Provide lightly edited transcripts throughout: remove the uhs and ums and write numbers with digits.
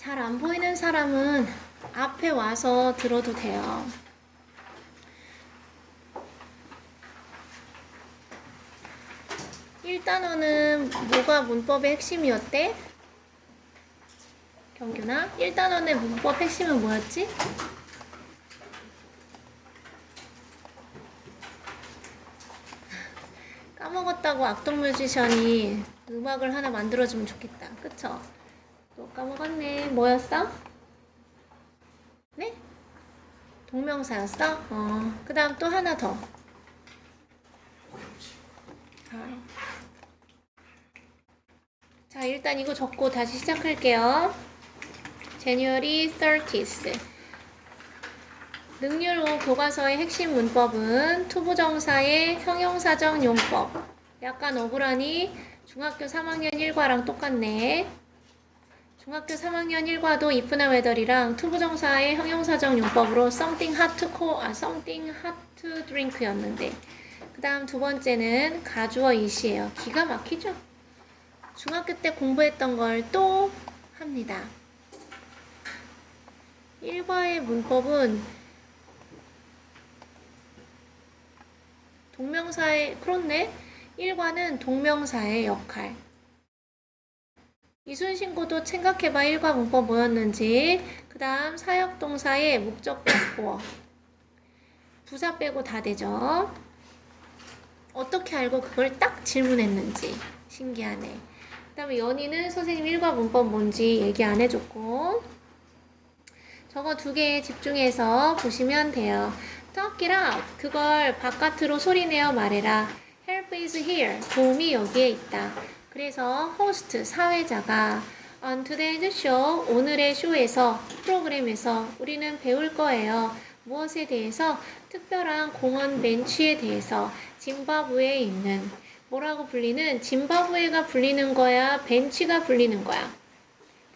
잘 안 보이는 사람은 앞에 와서 들어도 돼요. 일단어는 뭐가 문법의 핵심이었대? 경규나? 일단어의 문법 핵심은 뭐였지? 까먹었다고 악동 뮤지션이 음악을 하나 만들어주면 좋겠다. 그쵸? 또 까먹었네. 뭐였어? 네? 동명사였어? 그 다음 또 하나 더. 자, 일단 이거 적고 다시 시작할게요. January 30th. 능률 5 교과서의 핵심 문법은 투부정사의 형용사적 용법. 약간 억울하니 중학교 3학년 1과랑 똑같네. 중학교 3학년 1과도 이쁘나 웨더리랑 투부정사의 형용사적 용법으로 something hot to drink였는데 그 다음 두 번째는 가주어 이시예요. 기가 막히죠? 중학교 때 공부했던 걸 또 합니다. 1과의 문법은 동명사의, 그렇네. 1과는 동명사의 역할. 이순신고도 생각해봐. 1과 문법 뭐였는지. 그 다음 사역동사의 목적격 보어. 부사 빼고 다 되죠. 어떻게 알고 그걸 딱 질문했는지. 신기하네. 그 다음에 연희는 선생님 1과 문법 뭔지 얘기 안 해줬고 저거 두 개에 집중해서 보시면 돼요. Talk it out. 그걸 바깥으로 소리내어 말해라. Help is here. 도움이 여기에 있다. 그래서 host, 사회자가 On today's show, 오늘의 쇼에서, 프로그램에서 우리는 배울 거예요. 무엇에 대해서? 특별한 공원 벤치에 대해서 짐바브웨에 있는 뭐라고 불리는? 짐바브웨가 불리는 거야? 벤치가 불리는 거야?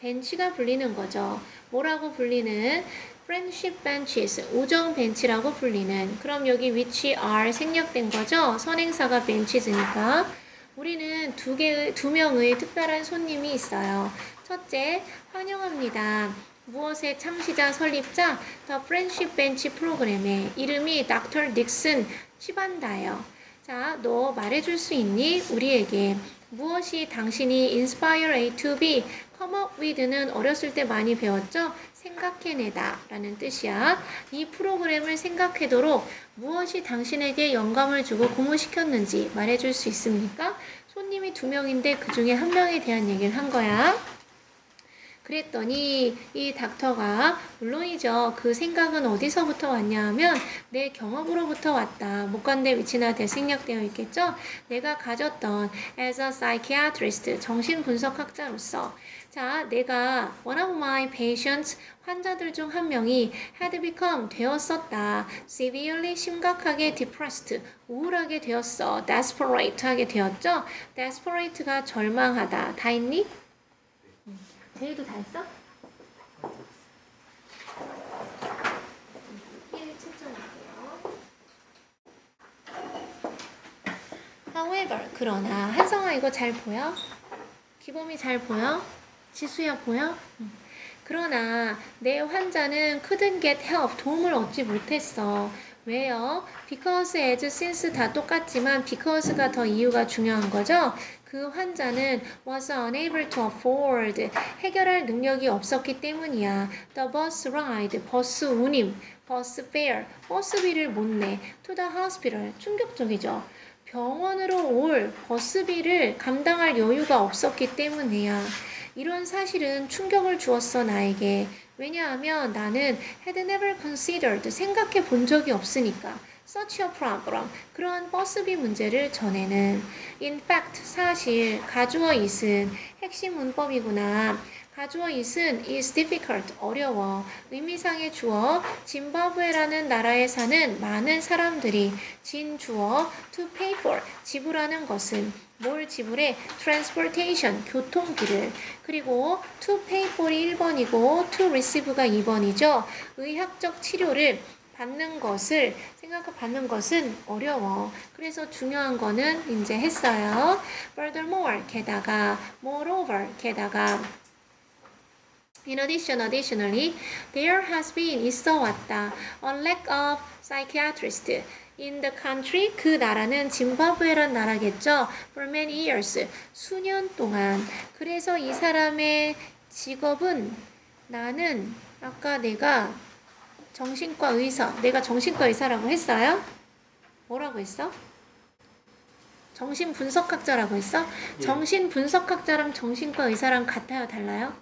벤치가 불리는 거죠. 뭐라고 불리는? friendship benches, 우정 벤치라고 불리는. 그럼 여기 which are 생략된 거죠. 선행사가 benches니까. 우리는 두 명의 특별한 손님이 있어요. 첫째, 환영합니다. 무엇의 창시자, 설립자? The Friendship Bench 프로그램의 이름이 Dr. 닉슨 치반다예요. 자, 너 말해줄 수 있니? 우리에게. 무엇이 당신이 inspire A to B, come up with는 어렸을 때 많이 배웠죠? 생각해내다 라는 뜻이야. 이 프로그램을 생각해도록 무엇이 당신에게 영감을 주고 고무시켰는지 말해줄 수 있습니까? 손님이 2명인데 그 중에 1명에 대한 얘기를 한 거야. 그랬더니 이 닥터가 물론이죠. 그 생각은 어디서부터 왔냐 하면 내 경험으로부터 왔다. 목관대 위치나 대생략되어 있겠죠. 내가 가졌던 as a psychiatrist, 정신분석학자로서 자, 내가 one of my patients, 환자들 중 한 명이 had become, 되었었다. severely, 심각하게 depressed, 우울하게 되었어. desperate 하게 되었죠. desperate가 절망하다. 다 있니? 제이도 다 했어? 1 채점할게요. However, 그러나 한성아 이거 잘 보여? 기범이 잘 보여? 지수야 보여? 그러나 내 환자는 couldn't get help, 도움을 얻지 못했어. 왜요? because, as, since 다 똑같지만 because가 더 이유가 중요한 거죠? 그 환자는 was unable to afford, 해결할 능력이 없었기 때문이야. The bus ride, 버스 운임, bus fare, 버스비를 못 내. to the hospital, 충격적이죠. 병원으로 올 버스비를 감당할 여유가 없었기 때문이야. 이런 사실은 충격을 주었어 나에게. 왜냐하면 나는 had never considered, 생각해 본 적이 없으니까. such a problem, 그러한 버스비 문제를 전에는. in fact, 사실 가주어 is은 핵심 문법이구나. 가주어 is은 is difficult, 어려워. 의미상의 주어, 짐바브웨라는 나라에 사는 많은 사람들이 진주어 to pay for, 지불하는 것은 뭘 지불해? transportation, 교통비를. 그리고 to pay for이 1번이고 to receive가 2번이죠. 의학적 치료를 받는 것을 받는 것은 어려워. 그래서 중요한 거는 이제 했어요. Furthermore, 게다가, moreover, 게다가 Additionally, there has been 있어 왔다 a lack of psychiatrists in the country. 그 나라는 짐바브웨란 나라겠죠. For many years. 수년 동안. 그래서 이 사람의 직업은 나는 아까 내가 정신과 의사라고 했어요? 뭐라고 했어? 정신분석학자라고 했어? 예. 정신분석학자랑 정신과 의사랑 같아요? 달라요?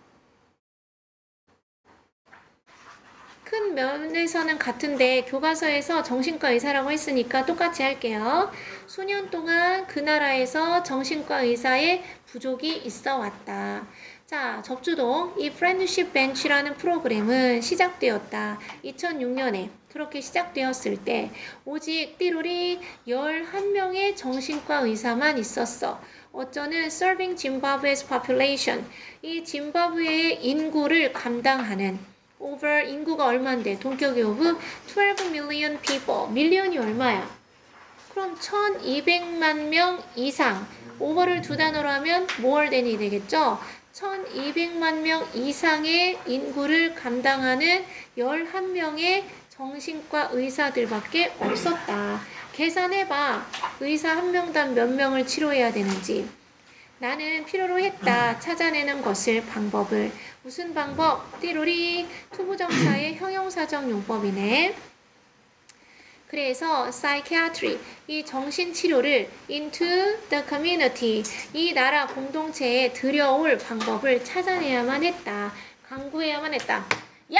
큰 면에서는 같은데 교과서에서 정신과 의사라고 했으니까 똑같이 할게요. 수년 동안 그 나라에서 정신과 의사의 부족이 있어 왔다. 자, 접주동. 이 프렌드십 벤치라는 프로그램은 시작되었다. 2006년에 그렇게 시작되었을 때 오직 띠로리 11명의 정신과 의사만 있었어. 어쩌는 Serving Zimbabwe's Population, 이 짐바브웨의 인구를 감당하는 over 인구가 얼마인데 동격이 오브 12 million people. 밀리언이 얼마야? 그럼 1200만 명 이상. over를 두 단어로 하면 more than이 되겠죠? 1200만 명 이상의 인구를 감당하는 11명의 정신과 의사들밖에 없었다. 계산해봐. 의사 한 명당 몇 명을 치료해야 되는지. 나는 필요로 했다. 찾아내는 것을 방법을. 무슨 방법? 띠로리 투부정사의 형용사적 용법이네. 그래서 psychiatry, 이 정신치료를 into the community, 이 나라 공동체에 들여올 방법을 찾아내야만 했다. 강구해야만 했다. 야!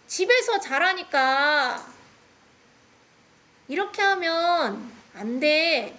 집에서 잘하니까 이렇게 하면 안 돼.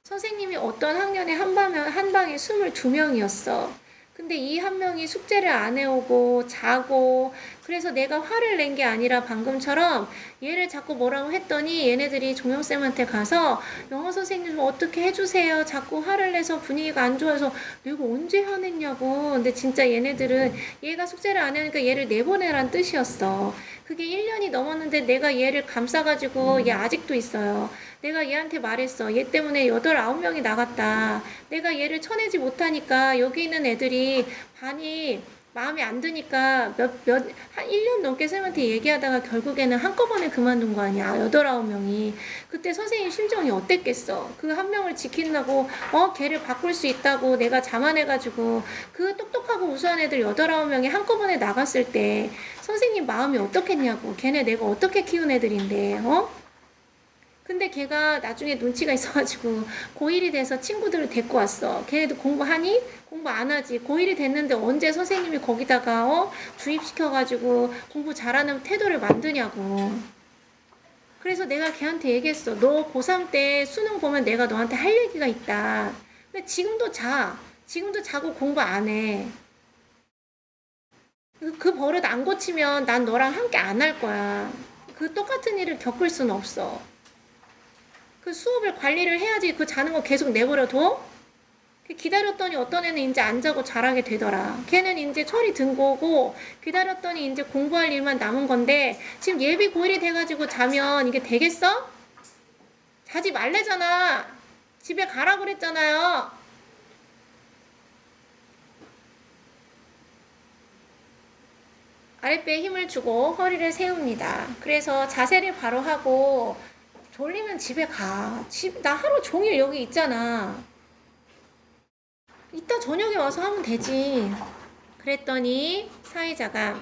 선생님이 어떤 학년에 한 방에 22명이었어. 근데 이 한 명이 숙제를 안 해오고 자고, 그래서 내가 화를 낸 게 아니라 방금처럼 얘를 자꾸 뭐라고 했더니 얘네들이 종영쌤한테 가서 영어 선생님 좀 어떻게 해주세요. 자꾸 화를 내서 분위기가 안 좋아서 내가 언제 화냈냐고. 근데 진짜 얘네들은 얘가 숙제를 안 해오니까 얘를 내보내란 뜻이었어. 그게 1년이 넘었는데 내가 얘를 감싸가지고 얘 아직도 있어요. 내가 얘한테 말했어. 얘 때문에 8, 9명이 나갔다. 내가 얘를 쳐내지 못하니까 여기 있는 애들이 반이 마음에 안 드니까 한 1년 넘게 쌤한테 얘기하다가 결국에는 한꺼번에 그만둔 거 아니야. 8, 9명이. 그때 선생님 심정이 어땠겠어. 그 한 명을 지키려고 걔를 바꿀 수 있다고 내가 자만해가지고 그 똑똑하고 우수한 애들 8, 9명이 한꺼번에 나갔을 때 선생님 마음이 어떻겠냐고. 걔네 내가 어떻게 키운 애들인데 근데 걔가 나중에 눈치가 있어가지고 고1이 돼서 친구들을 데리고 왔어. 걔네도 공부하니? 공부 안 하지. 고1이 됐는데 언제 선생님이 거기다가 주입시켜가지고 공부 잘하는 태도를 만드냐고. 그래서 내가 걔한테 얘기했어. 너 고3 때 수능 보면 내가 너한테 할 얘기가 있다. 근데 지금도 자고 공부 안 해. 그 버릇 안 고치면 난 너랑 함께 안 할 거야. 그 똑같은 일을 겪을 수는 없어. 그 수업을 관리를 해야지. 그 자는 거 계속 내버려둬? 기다렸더니 어떤 애는 이제 안 자고 잘하게 되더라. 걔는 이제 철이 든 거고 기다렸더니 이제 공부할 일만 남은 건데 지금 예비 고1이 돼가지고 자면 이게 되겠어? 자지 말래잖아. 집에 가라 그랬잖아요. 아랫배에 힘을 주고 허리를 세웁니다. 그래서 자세를 바로 하고 졸리면 집에 가. 나 하루 종일 여기 있잖아. 이따 저녁에 와서 하면 되지. 그랬더니 사회자가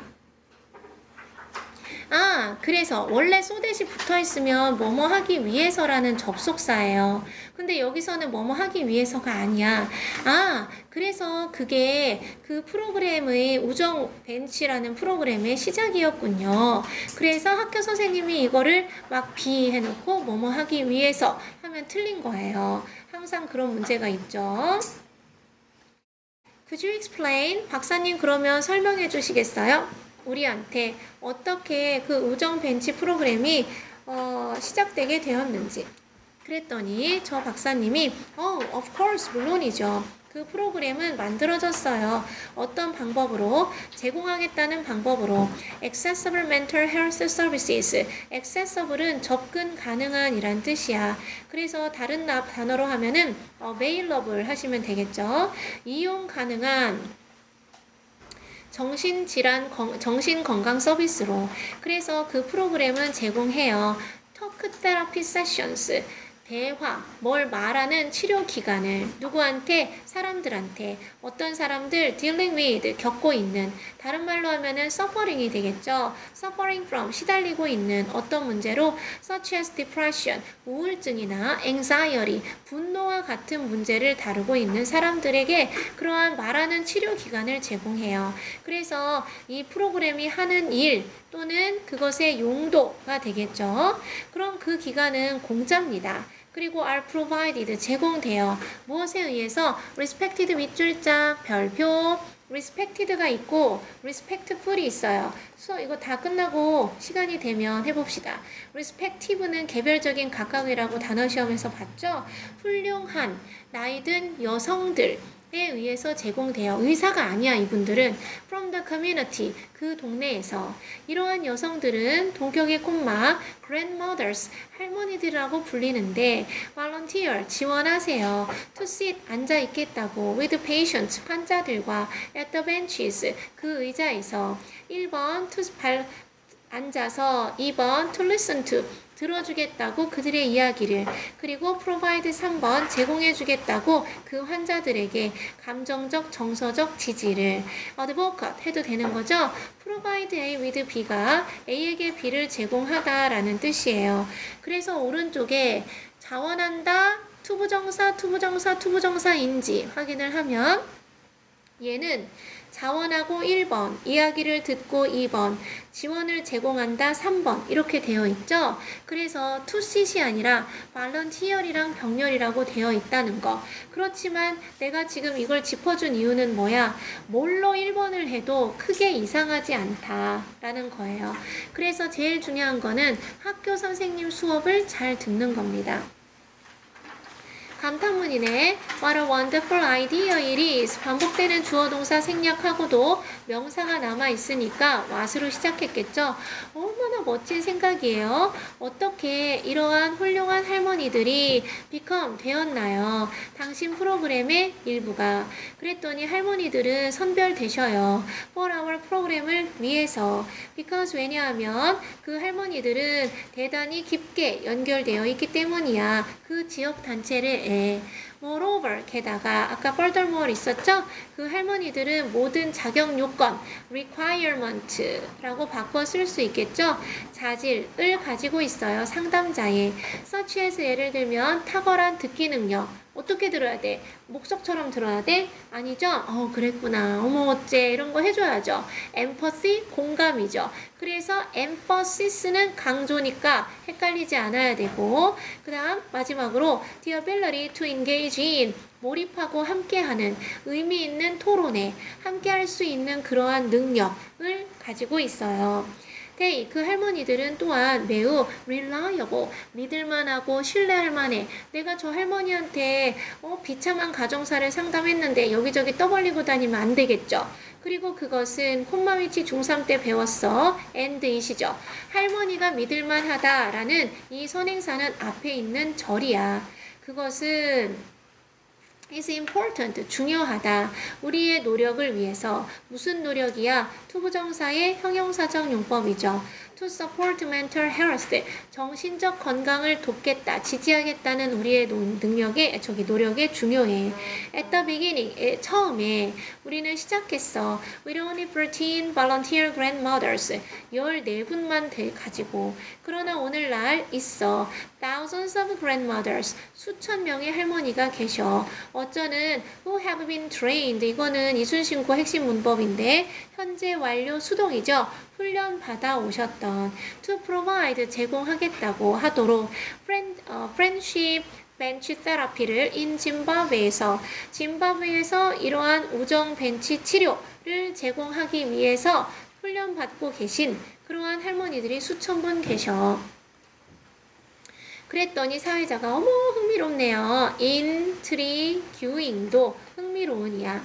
그래서 원래 소댓이 붙어있으면 뭐뭐 하기 위해서라는 접속사예요. 근데 여기서는 뭐뭐 하기 위해서가 아니야. 그래서 그게 그 프로그램의 우정 벤치라는 프로그램의 시작이었군요. 그래서 학교 선생님이 이거를 막 비해놓고 뭐뭐 하기 위해서 하면 틀린 거예요. 항상 그런 문제가 있죠. Could you explain? 박사님 그러면 설명해 주시겠어요? 우리한테 어떻게 그 우정 벤치 프로그램이 시작되게 되었는지. 그랬더니 저 박사님이 of course 물론이죠. 그 프로그램은 만들어졌어요. 어떤 방법으로? 제공하겠다는 방법으로. Accessible Mental Health Services. Accessible은 접근 가능한 이란 뜻이야. 그래서 다른 단어로 하면은 available 하시면 되겠죠. 이용 가능한 정신건강 서비스로. 그래서 그 프로그램은 제공해요. 토크 테라피 세션스. 대화, 뭘 말하는 치료 기간을 누구한테? 사람들한테. 어떤 사람들? dealing with, 겪고 있는. 다른 말로 하면은 suffering이 되겠죠. suffering from, 시달리고 있는 어떤 문제로? such as depression, 우울증이나 anxiety, 분노와 같은 문제를 다루고 있는 사람들에게 그러한 말하는 치료 기간을 제공해요. 그래서 이 프로그램이 하는 일 또는 그것의 용도가 되겠죠. 그럼 그 기간은 공짜입니다. 그리고 are provided, 제공되어. 무엇에 의해서? respected 윗줄자, 별표, respected가 있고 respectful이 있어요. 이거 다 끝나고 시간이 되면 해봅시다. respective는 개별적인 각각이라고 단어 시험에서 봤죠? 훌륭한, 나이든 여성들 에 의해서 제공되어. 의사가 아니야 이분들은. from the community, 그 동네에서. 이러한 여성들은 동격의 콤마 grandmothers, 할머니들이라고 불리는데 volunteer, 지원하세요. to sit, 앉아있겠다고. with patients, 환자들과. at the benches, 그 의자에서. 1번 to 앉아서. 2번 to listen to, 들어주겠다고 그들의 이야기를. 그리고 provide 3번, 제공해주겠다고 그 환자들에게 감정적, 정서적 지지를. advocate 해도 되는 거죠? provide A with B가 A에게 B를 제공하다라는 뜻이에요. 그래서 오른쪽에 자원한다, 투부정사, 투부정사, 투부정사인지 확인을 하면 얘는 자원하고 1번, 이야기를 듣고 2번, 지원을 제공한다 3번 이렇게 되어 있죠. 그래서 to sit이 아니라 volunteer이랑 병렬이라고 되어 있다는 거. 그렇지만 내가 지금 이걸 짚어준 이유는 뭐야? 뭘로 1번을 해도 크게 이상하지 않다라는 거예요. 그래서 제일 중요한 거는 학교 선생님 수업을 잘 듣는 겁니다. 감탄문이네. What a wonderful idea it is. 반복되는 주어동사 생략하고도 명사가 남아있으니까 what으로 시작했겠죠. 얼마나 멋진 생각이에요. 어떻게 이러한 훌륭한 할머니들이 become 되었나요? 당신 프로그램의 일부가. 그랬더니 할머니들은 선별되셔요. for our 프로그램을 위해서. because 왜냐하면 그 할머니들은 대단히 깊게 연결되어 있기 때문이야. 그 지역 단체를 moreover, 게다가 아까 furthermore 있었죠? 그 할머니들은 모든 자격 요건, requirement라고 바꿔 쓸 수 있겠죠? 자질을 가지고 있어요. 상담자의. such as 예를 들면 탁월한 듣기 능력. 어떻게 들어야 돼? 목석처럼 들어야 돼? 아니죠? 그랬구나. 어머 어째 이런 거 해줘야죠. empathy, 공감이죠. 그래서 emphasis,는 강조니까 헷갈리지 않아야 되고, 그 다음 마지막으로 the ability to engage in, 몰입하고 함께하는, 의미 있는 토론에 함께할 수 있는 그러한 능력을 가지고 있어요. They, 그 할머니들은 또한 매우 reliable, 믿을만하고 신뢰할 만해. 내가 저 할머니한테 비참한 가정사를 상담했는데 여기저기 떠벌리고 다니면 안 되겠죠. 그리고 그것은 콤마 위치 중3 때 배웠어. and이시죠. 할머니가 믿을만하다라는 이 선행사는 앞에 있는 절이야. 그것은 is important, 중요하다. 우리의 노력을 위해서. 무슨 노력이야? 투부정사의 형용사적 용법이죠. to support mental health, 정신적 건강을 돕겠다, 지지하겠다는 우리의 노력에 중요해. at the beginning, 처음에 우리는 시작했어. with only 13 volunteer grandmothers, 14분만 가지고. 그러나 오늘날 있어. thousands of grandmothers, 수천 명의 할머니가 계셔. 어쩌는 who have been trained, 이거는 이순신고 핵심 문법인데 현재 완료 수동이죠. 훈련 받아 오셨던. to provide, 제공하겠다고 하도록. friendship 벤치 테라피를 in 짐바브웨에서 이러한 우정 벤치 치료를 제공하기 위해서 훈련받고 계신 그러한 할머니들이 수천 분 계셔. 그랬더니 사회자가 어머 흥미롭네요. intriguing도 흥미로운이야.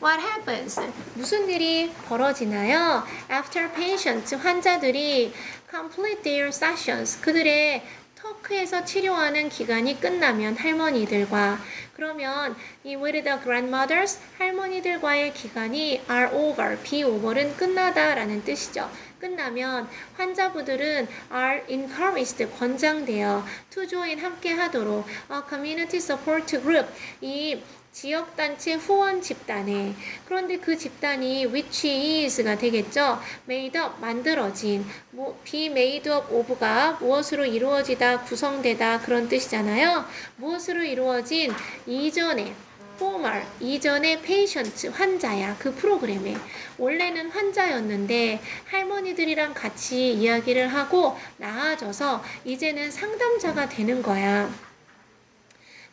What happens? 무슨 일이 벌어지나요? After patients, 환자들이 complete their sessions, 그들의 터크에서 치료하는 기간이 끝나면 할머니들과 그러면 이 with the grandmothers, 할머니들과의 기간이 are over, be over는 끝나다라는 뜻이죠. 끝나면 환자분들은 are encouraged, 권장되어 to join, 함께 하도록 a community support group, 이 지역단체 후원 집단에 그런데 그 집단이 which is가 되겠죠. made up, 만들어진 be made up of가 무엇으로 이루어지다, 구성되다 그런 뜻이잖아요. 무엇으로 이루어진 이전에 former, 이전의 patient, 환자야. 그 프로그램에 원래는 환자였는데 할머니들이랑 같이 이야기를 하고 나아져서 이제는 상담자가 되는 거야.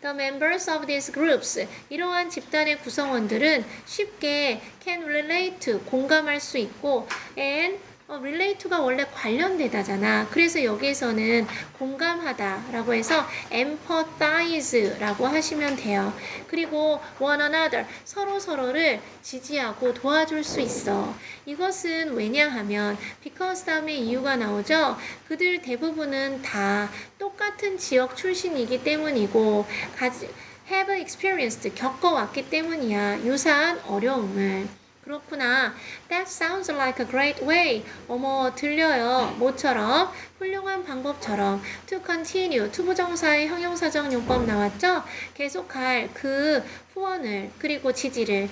The members of these groups, 이러한 집단의 구성원들은 쉽게 can relate, 공감할 수 있고 and relate가 원래 관련되다잖아. 그래서 여기에서는 공감하다라고 해서 empathize라고 하시면 돼요. 그리고 one another, 서로를 지지하고 도와줄 수 있어. 이것은 왜냐하면 because 다음에 이유가 나오죠. 그들 대부분은 다 똑같은 지역 출신이기 때문이고 have experienced, 겪어왔기 때문이야. 유사한 어려움을. 그렇구나. That sounds like a great way. 어머, 들려요. 뭐처럼? 훌륭한 방법처럼. To continue. 투부정사의 형용사적 용법 나왔죠? 계속할 그 후원을 그리고 지지를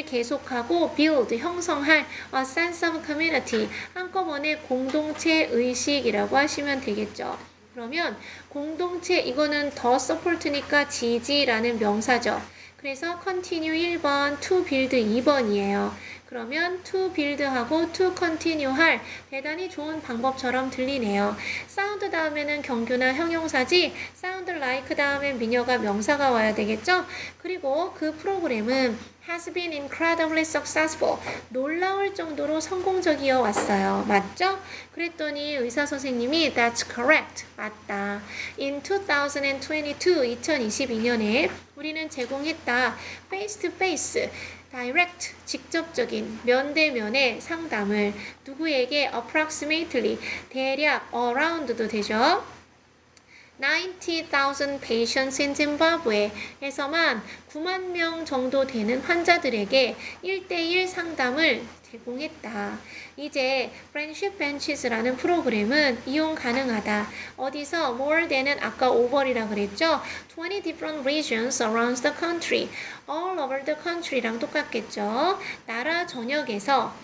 계속하고 build, 형성할 a sense of community, 한꺼번에 공동체 의식이라고 하시면 되겠죠. 그러면 공동체, 이거는 더 support니까 지지라는 명사죠. 그래서 continue 1번, to build 2번이에요. 그러면 to build하고 to continue 할 대단히 좋은 방법처럼 들리네요. sound 다음에는 경규나 형용사지 sound like 다음에 미녀가 명사가 와야 되겠죠? 그리고 그 프로그램은 has been incredibly successful. 놀라울 정도로 성공적이어 왔어요. 맞죠? 그랬더니 의사 선생님이 that's correct. 맞다. In 2022, 2022년에 우리는 제공했다. face to face. direct, 직접적인 면대면의 상담을 누구에게 approximately, 대략 around도 되죠. 90,000 patients in Zimbabwe에서만 9만 명 정도 되는 환자들에게 1대1 상담을 제공했다. 이제 Friendship Benches라는 프로그램은 이용 가능하다. 어디서 more than은 아까 over이라 그랬죠? 20 different regions around the country. all over the country랑 똑같겠죠? 나라 전역에서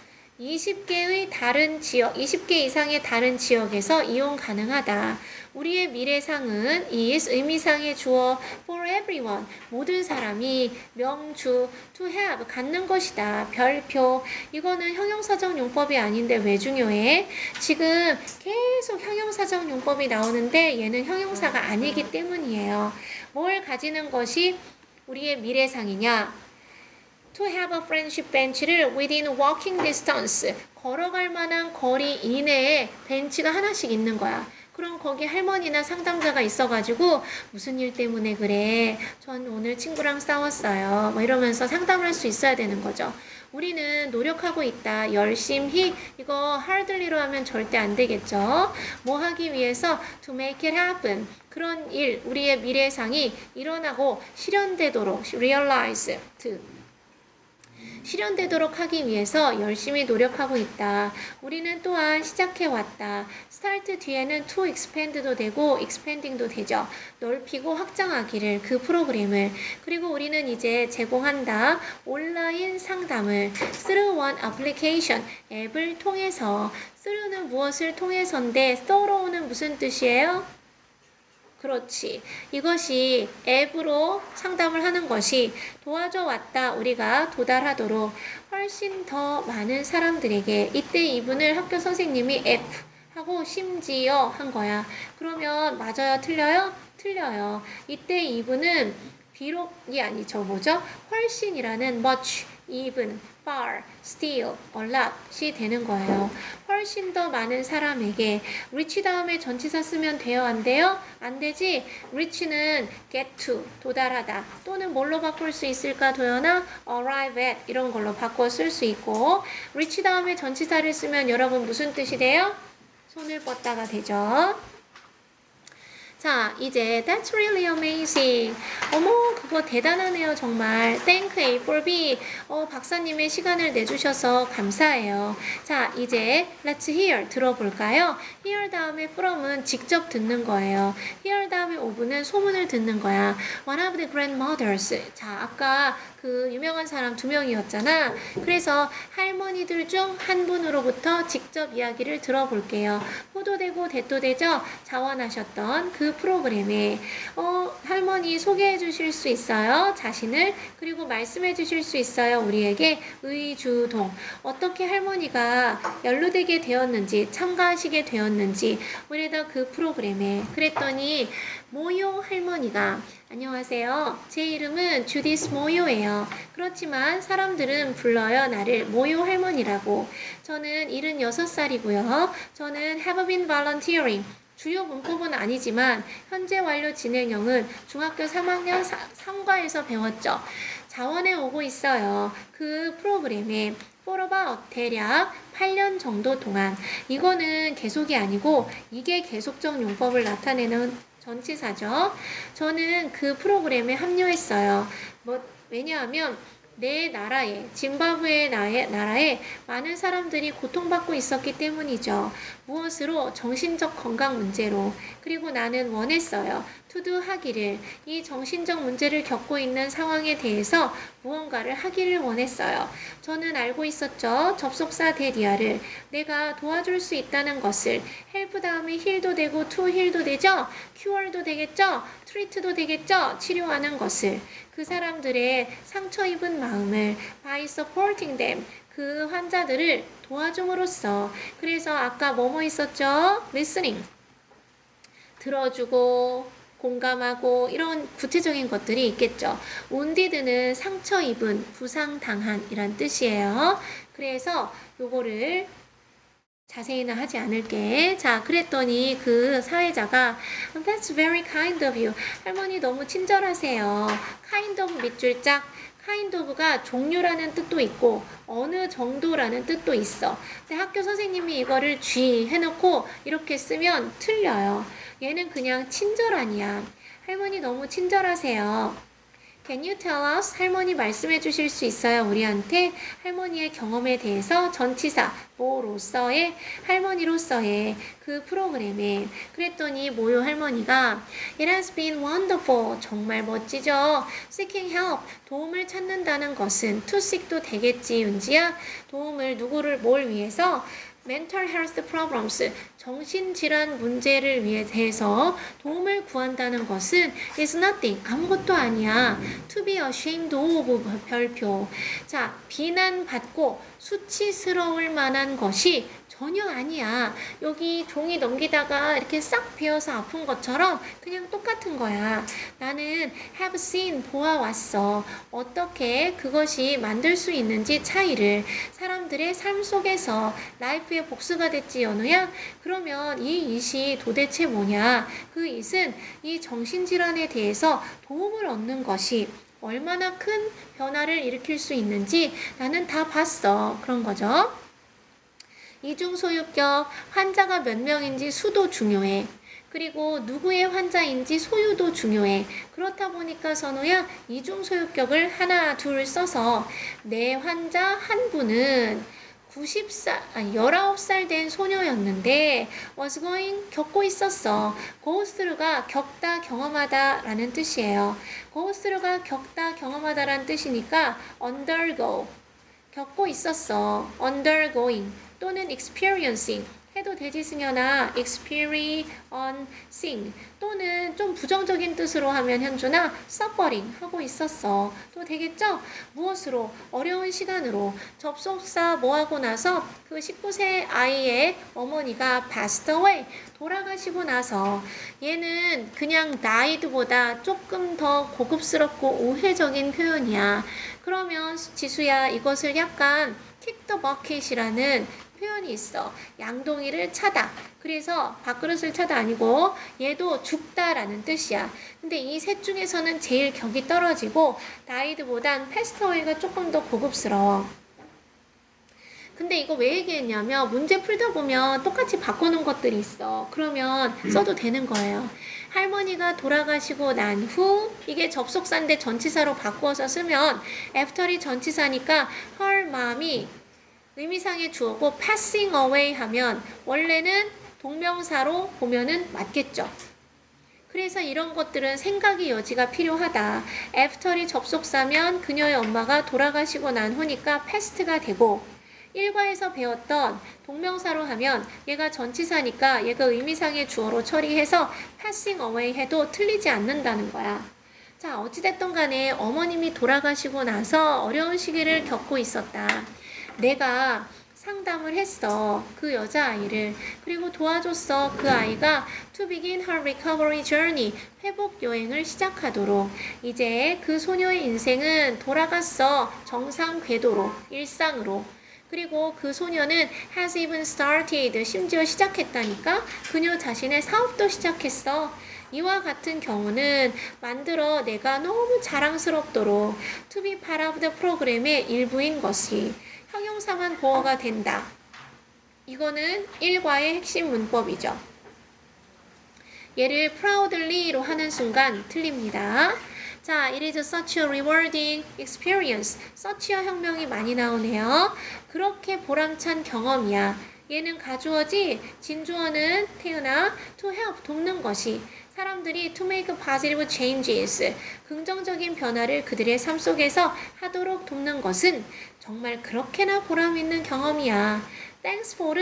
20개의 다른 지역, 20개 이상의 다른 지역에서 이용 가능하다. 우리의 미래상은 is 의미상의 주어 for everyone, 모든 사람이 명주 to have, 갖는 것이다. 별표, 이거는 형용사적 용법이 아닌데 왜 중요해? 지금 계속 형용사적 용법이 나오는데 얘는 형용사가 아니기 때문이에요. 뭘 가지는 것이 우리의 미래상이냐? To have a friendship bench를 within walking distance, 걸어갈 만한 거리 이내에 벤치가 하나씩 있는 거야. 그럼 거기 할머니나 상담자가 있어가지고 무슨 일 때문에 그래? 전 오늘 친구랑 싸웠어요. 뭐 이러면서 상담할 수 있어야 되는 거죠. 우리는 노력하고 있다. 열심히, 이거 hardly로 하면 절대 안 되겠죠. 뭐 하기 위해서 to make it happen. 그런 일, 우리의 미래상이 일어나고 실현되도록 realize, 실현되도록 하기 위해서 열심히 노력하고 있다. 우리는 또한 시작해왔다. start 뒤에는 to expand도 되고 expanding도 되죠. 넓히고 확장하기를, 그 프로그램을. 그리고 우리는 이제 제공한다. 온라인 상담을 through one application, 앱을 통해서. through는 무엇을 통해서인데 thorough는 무슨 뜻이에요? 그렇지. 이것이 앱으로 상담을 하는 것이 도와줘 왔다. 우리가 도달하도록 훨씬 더 많은 사람들에게. 이때 이분을 학교 선생님이 앱 하고 심지어 한 거야. 그러면 맞아요? 틀려요? 틀려요. 이때 이분은 비록이 아니죠. 뭐죠? 훨씬이라는 much, even, far, still, a lot이 되는 거예요. 훨씬 더 많은 사람에게 reach 다음에 전치사 쓰면 돼요? 안 돼요? 안 되지? reach는 get to, 도달하다 또는 뭘로 바꿀 수 있을까 도연아? arrive at 이런 걸로 바꿔 쓸 수 있고 reach 다음에 전치사를 쓰면 여러분 무슨 뜻이 돼요? 손을 뻗다가 되죠. 자, 이제 That's really amazing. 어머, 그거 대단하네요, 정말. Thank A for B. 박사님의 시간을 내주셔서 감사해요. 자, 이제 Let's hear 들어볼까요? Hear 다음에 from은 직접 듣는 거예요. Hear 다음에 of는 소문을 듣는 거야. One of the grandmothers. 자, 아까 그 유명한 사람 2명이었잖아. 그래서 할머니들 중 한 분으로부터 직접 이야기를 들어볼게요. 호도되고 대도되죠? 자원하셨던 그 프로그램에 할머니 소개해 주실 수 있어요? 자신을 그리고 말씀해 주실 수 있어요? 우리에게 의주동 어떻게 할머니가 연루되게 되었는지 참가하시게 되었는지 우리가 그 프로그램에 그랬더니 모요 할머니가 안녕하세요. 제 이름은 주디스 모요예요. 그렇지만 사람들은 불러요. 나를 모요 할머니라고. 저는 76살이고요. 저는 have been volunteering. 주요 문법은 아니지만 현재 완료 진행형은 중학교 3학년 3과에서 배웠죠. 자원에 오고 있어요. 그 프로그램에 for about 대략 8년 정도 동안 이거는 계속이 아니고 이게 계속적 용법을 나타내는 전치사죠. 저는 그 프로그램에 합류했어요. 왜냐하면 내 나라에 짐바브웨 나라에 많은 사람들이 고통받고 있었기 때문이죠. 무엇으로? 정신적 건강 문제로. 그리고 나는 원했어요. 투두 하기를 이 정신적 문제를 겪고 있는 상황에 대해서 무언가를 하기를 원했어요. 저는 알고 있었죠. 접속사 대리아를 내가 도와줄 수 있다는 것을 헬프 다음에 힐도 되고 투 힐도 되죠. 큐어도 되겠죠. 트리트도 되겠죠. 치료하는 것을 그 사람들의 상처 입은 마음을 by supporting them 그 환자들을 도와줌으로써 그래서 아까 뭐뭐 있었죠? listening 들어주고 공감하고 이런 구체적인 것들이 있겠죠. wounded는 상처 입은 부상당한 이란 뜻이에요. 그래서 요거를 자세히는 하지 않을게. 자, 그랬더니 그 사회자가 That's very kind of you. 할머니 너무 친절하세요. kind of 밑줄 짝. kind of가 종류라는 뜻도 있고 어느 정도라는 뜻도 있어. 근데 학교 선생님이 이거를 G 해놓고 이렇게 쓰면 틀려요. 얘는 그냥 친절하니야. 할머니 너무 친절하세요. Can you tell us? 할머니 말씀해 주실 수 있어요? 우리한테 할머니의 경험에 대해서 전치사 뭐로서의 할머니로서의 그 프로그램에 그랬더니 모요 할머니가 It has been wonderful. 정말 멋지죠. Seeking help. 도움을 찾는다는 것은 to seek도 되겠지 윤지야. 도움을 누구를 뭘 위해서? mental health problems, 정신질환 문제를 위해 대해서 도움을 구한다는 것은 is nothing, 아무것도 아니야. to be ashamed of 별표. 자, 비난받고 수치스러울 만한 것이 전혀 아니야. 여기 종이 넘기다가 이렇게 싹 베어서 아픈 것처럼 그냥 똑같은 거야. 나는 have seen, 보아왔어. 어떻게 그것이 만들 수 있는지 차이를 사람들의 삶 속에서 라이프의 복수가 됐지 연우야? 그러면 이 it이 도대체 뭐냐? 그 it은 이 정신질환에 대해서 도움을 얻는 것이 얼마나 큰 변화를 일으킬 수 있는지 나는 다 봤어. 그런 거죠. 이중소유격, 환자가 몇 명인지 수도 중요해. 그리고 누구의 환자인지 소유도 중요해. 그렇다 보니까 선우야 이중소유격을 하나 둘 써서 내 환자 한 분은 19살 된 소녀였는데 was going 겪고 있었어. go through가 겪다 경험하다 라는 뜻이에요. go through가 겪다 경험하다 라는 뜻이니까 undergo 겪고 있었어. undergoing 또는 experiencing 해도 되지 승현아. experiencing 또는 좀 부정적인 뜻으로 하면 현준아 suffering 하고 있었어. 또 되겠죠? 무엇으로? 어려운 시간으로. 접속사 뭐 하고 나서 그 19세 아이의 어머니가 passed away 돌아가시고 나서 얘는 그냥 died보다 조금 더 고급스럽고 우회적인 표현이야. 그러면 지수야 이것을 약간 kick the bucket이라는 표현이 있어. 양동이를 차다. 그래서 밥그릇을 차다 아니고 얘도 죽다라는 뜻이야. 근데 이 셋 중에서는 제일 격이 떨어지고 died보단 passed away가 조금 더 고급스러워. 근데 이거 왜 얘기했냐면 문제 풀다 보면 똑같이 바꾸는 것들이 있어. 그러면 써도 되는 거예요. 할머니가 돌아가시고 난 후 이게 접속사인데 전치사로 바꾸어서 쓰면 after이 전치사니까 her mom이 의미상의 주어고 passing away 하면 원래는 동명사로 보면은 맞겠죠. 그래서 이런 것들은 생각의 여지가 필요하다. after이 접속사면 그녀의 엄마가 돌아가시고 난 후니까 past가 되고 일과에서 배웠던 동명사로 하면 얘가 전치사니까 얘가 의미상의 주어로 처리해서 passing away 해도 틀리지 않는다는 거야. 자, 어찌됐든 간에 어머님이 돌아가시고 나서 어려운 시기를 겪고 있었다. 내가 상담을 했어. 그 여자아이를. 그리고 도와줬어. 그 아이가 to begin her recovery journey. 회복 여행을 시작하도록. 이제 그 소녀의 인생은 돌아갔어. 정상 궤도로. 일상으로. 그리고 그 소녀는 has even started. 심지어 시작했다니까? 그녀 자신의 사업도 시작했어. 이와 같은 경우는 만들어 내가 너무 자랑스럽도록 to be part of the program의 일부인 것이 형용사만 보어가 된다. 이거는 일과의 핵심 문법이죠. 얘를 proudly로 하는 순간 틀립니다. 자, it is such a rewarding experience. such와 혁명이 많이 나오네요. 그렇게 보람찬 경험이야. 얘는 가주어지, 진주어는 태어나 to help, 돕는 것이. 사람들이 to make positive changes, 긍정적인 변화를 그들의 삶 속에서 하도록 돕는 것은 정말 그렇게나 보람 있는 경험이야. Thanks for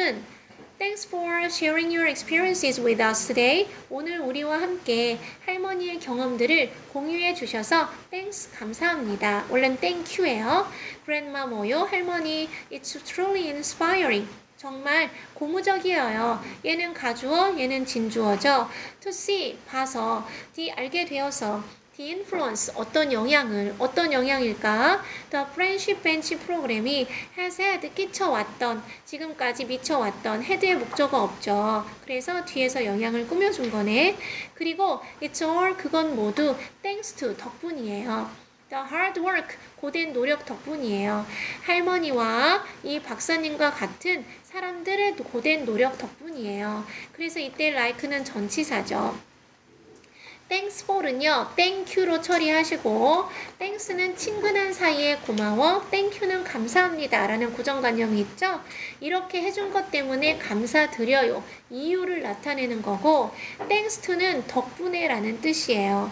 sharing your experiences with us today. 오늘 우리와 함께 할머니의 경험들을 공유해 주셔서 thanks, 감사합니다. 원래는 thank you예요. Grandma 뭐요? 할머니. It's truly inspiring. 정말 고무적이에요. 얘는 가주어, 얘는 진주어죠. To see, 봐서. The, 알게 되어서. The influence, 어떤 영향일까? The Friendship Bench 프로그램이 has had, 끼쳐왔던, 지금까지 미쳐왔던, had의 목적어 없죠. 그래서 뒤에서 영향을 꾸며준 거네. 그리고 it's all, 그건 모두 thanks to, 덕분이에요. The hard work, 고된 노력 덕분이에요. 할머니와 이 박사님과 같은 사람들의 고된 노력 덕분이에요. 그래서 이때 like는 전치사죠. thanks for은요, thank you로 처리하시고 thanks는 친근한 사이에 고마워, thank you는 감사합니다 라는 고정관념이 있죠. 이렇게 해준 것 때문에 감사드려요. 이유를 나타내는 거고 thanks to는 덕분에 라는 뜻이에요.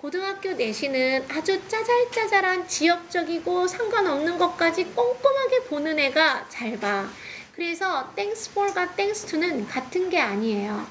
고등학교 내신은 아주 짜잘짜잘한 지역적이고 상관없는 것까지 꼼꼼하게 보는 애가 잘 봐. 그래서 thanks for과 thanks to는 같은 게 아니에요.